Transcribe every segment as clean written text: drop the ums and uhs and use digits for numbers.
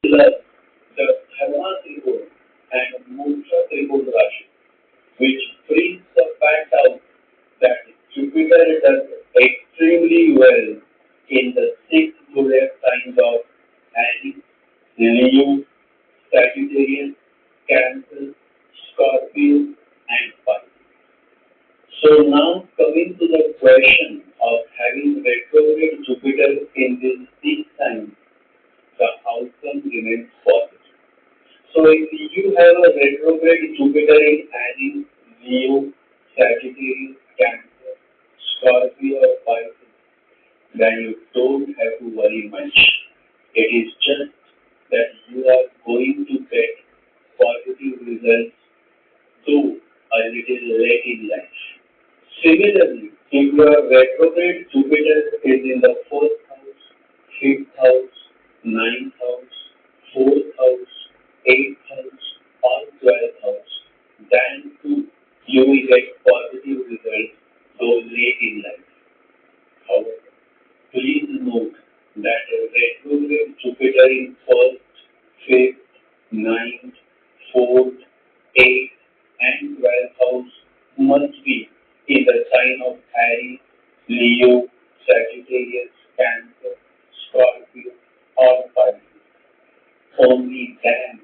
Plus the Dharma Tripod and Moksha Tripod Rashi, which brings the fact out that Jupiter does extremely well in the six zodiac signs of Aries, Leo, Sagittarius, Cancer, Scorpio, and Pisces. So now coming to the question of having retrograde Jupiter in these six signs, the outcome remains positive. So if you have a retrograde Jupiter in Aries, Leo, Sagittarius, Cancer, Scorpio, or Pisces, then you don't have to worry much. It is just that you are going to get positive results though a little late in life. Similarly, if your retrograde Jupiter is in the fourth house, fifth house, ninth house, fourth house, eighth house, or 12th house, then too you will get positive results though late in life. However, please note that a retrograde Jupiter in first, fifth, ninth, fourth, eighth, and 12th house must be in the sign of Aries, Leo, Sagittarius, Cancer, Scorpio, or Pisces. Only then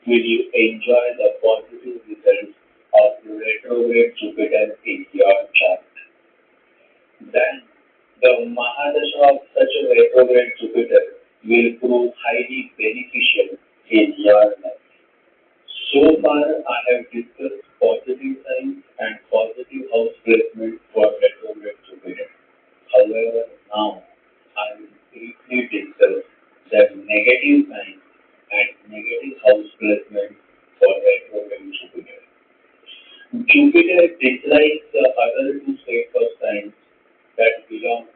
will you enjoy the positive results of retrograde Jupiter in your chart. Then the Mahadasha of such a retrograde Jupiter will prove highly beneficial in your life. So far, I have discussed positive signs and positive house placement for retrograde Jupiter. However, now I will briefly discuss the negative signs and negative house placement for retrograde Jupiter. Jupiter dislikes the other two sets of signs that belong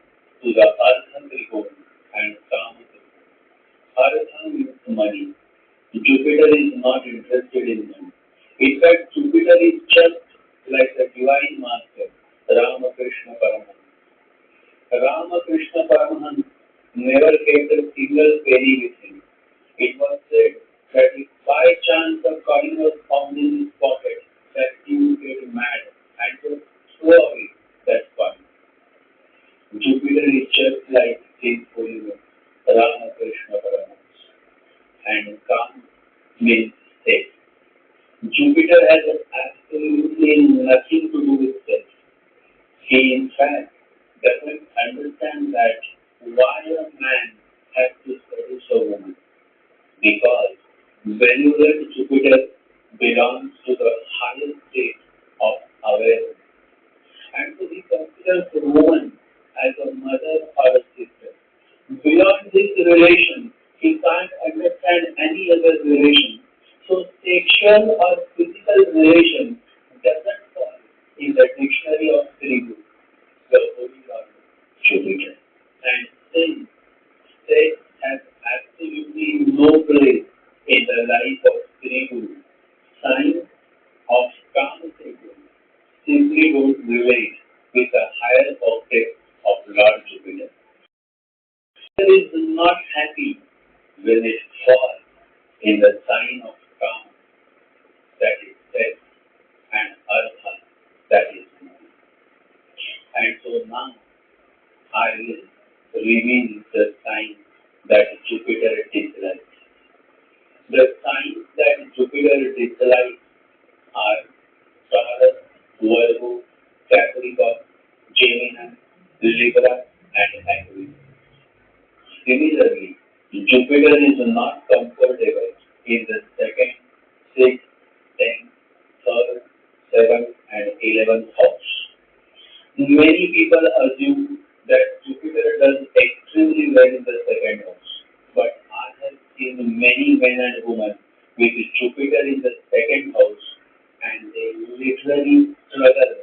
to the Artha Trikona and Kama Trikona. Artha means money. Jupiter is not interested in money. In fact, Jupiter is just like the divine master, Ramakrishna Paramahansa. Ramakrishna Paramahansa never kept a single penny with him. It was said that if by chance a coin was found in his pocket, that he would get mad and just throw away that coin. Jupiter is just like his holiness, Ramakrishna Paramahansa. And Kam means safe. Jupiter has absolutely nothing to do with sex. He, in fact, doesn't understand that why a man has to seduce a woman. Because Venular Jupiter belongs to the highest state of awareness. And so he considers a woman as a mother or a sister. Beyond this relation, he can't understand any other relation. So sexual or physical relation doesn't fall in the dictionary of Sri the Holy Lord Jupiter. And since sex has absolutely no place in the life of Sri signs of Kama simply don't relate with the higher object of Lord Jupiter. Jupiter is not happy when it falls in the sign of Kama, that is sex, and Artha, that is money. And so now I will reveal the signs that Jupiter dislikes. The signs that Jupiter dislikes are Taurus, Virgo, Capricorn, Gemini, Libra, and Aquarius. Similarly, Jupiter is not comfortable in the second, sixth, 10th, 3rd, 7th, and 11th house. Many people assume that Jupiter does extremely well in the second house, but I have seen many men and women with Jupiter in the second house and they literally struggle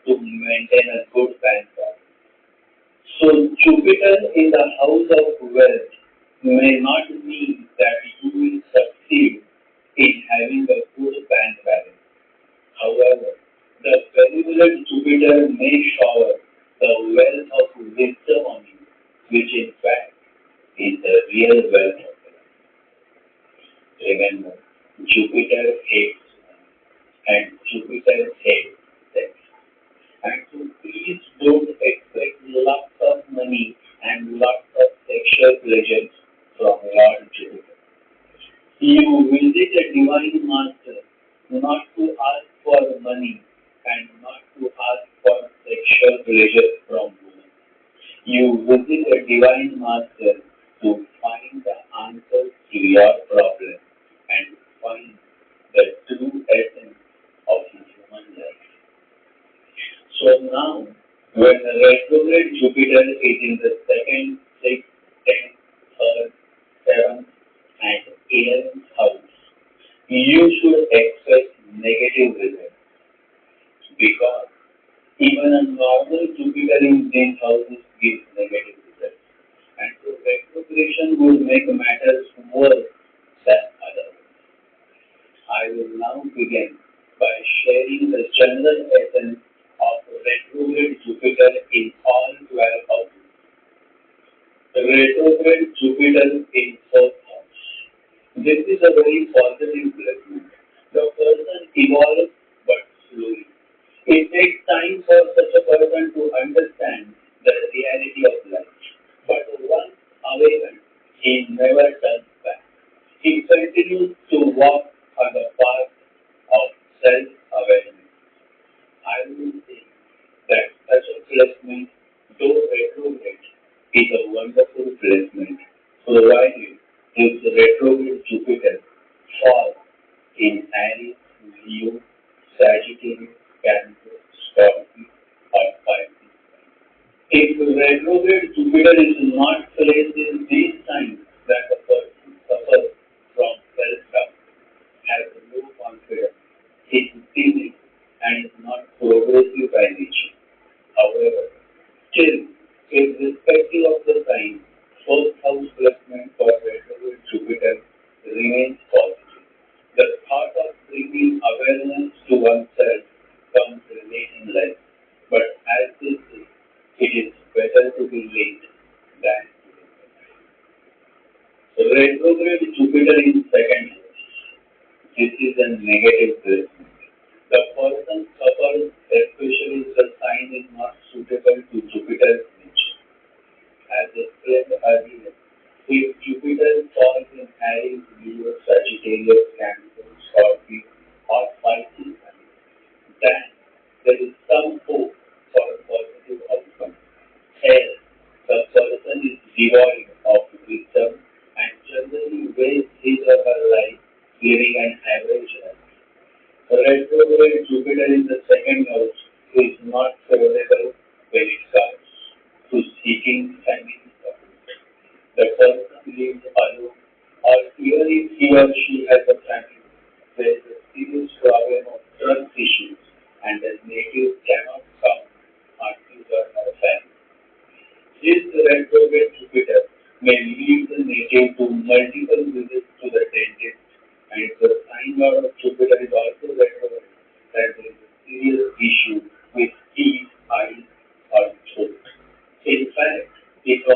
to maintain a good bank balance. So Jupiter in the house of wealth may not mean that you will succeed in having a good bank balance. However, the benevolent Jupiter may shower the wealth of wisdom on you, which in fact is the real wealth of life. Remember, Jupiter hates and Jupiter hates sex. And so please don't expect lots of money and lots of sexual pleasures from Lord Jupiter. You visit a divine master not to ask for money and not to ask for sexual pleasure from women. You visit a divine master to find the answer to your problem and find the true essence of human life. So now, when the retrograde Jupiter is in the second, sixth, tenth, third, seventh, and 11th house, you should expect negative results because even a normal Jupiter in these houses gives negative results. And so retrogression would make matters worse than otherwise. I will now begin by sharing the general essence of retrograde Jupiter in all 12 houses. Retrograde Jupiter in fourth house. This is a very positive placement. The person evolves but slowly. It takes time for such a person to understand the reality of life. But once awakened, he never turns back. He continues to walk on the path of self-awareness. I will say that such a placement, though retrograde, is a wonderful placement, provided if the retrograde Jupiter falls in Aries, Leo, Sagittarius, Cancer, Scorpio, or Pisces. If retrograde Jupiter is not placed in these signs, that the person suffers from self-doubt, has low confidence, is timid, and is not progressive by nature. However, still, irrespective of the sign, fourth house placement for retrograde Jupiter remains positive. The thought of bringing awareness to oneself comes late in life, but as they say, it is better to be late than to be late. Retrograde Jupiter in second house. This is a negative placement. The person suffers, especially if the sign is not suitable to Jupiter's nature. As explained earlier, if Jupiter falls in Aries, Leo, Sagittarius, Cancer, Scorpio, or Pisces, then there is some hope for a positive outcome. Else, the person is devoid of wisdom and generally wastes his or her life living an average life. Retrograde Jupiter in the second house is not favorable when it comes to seeking family support. The person lives alone, or even if he or she has a family, there is a serious problem of trust issues and the native cannot come on his or her family. This retrograde Jupiter may lead the native to multiple visits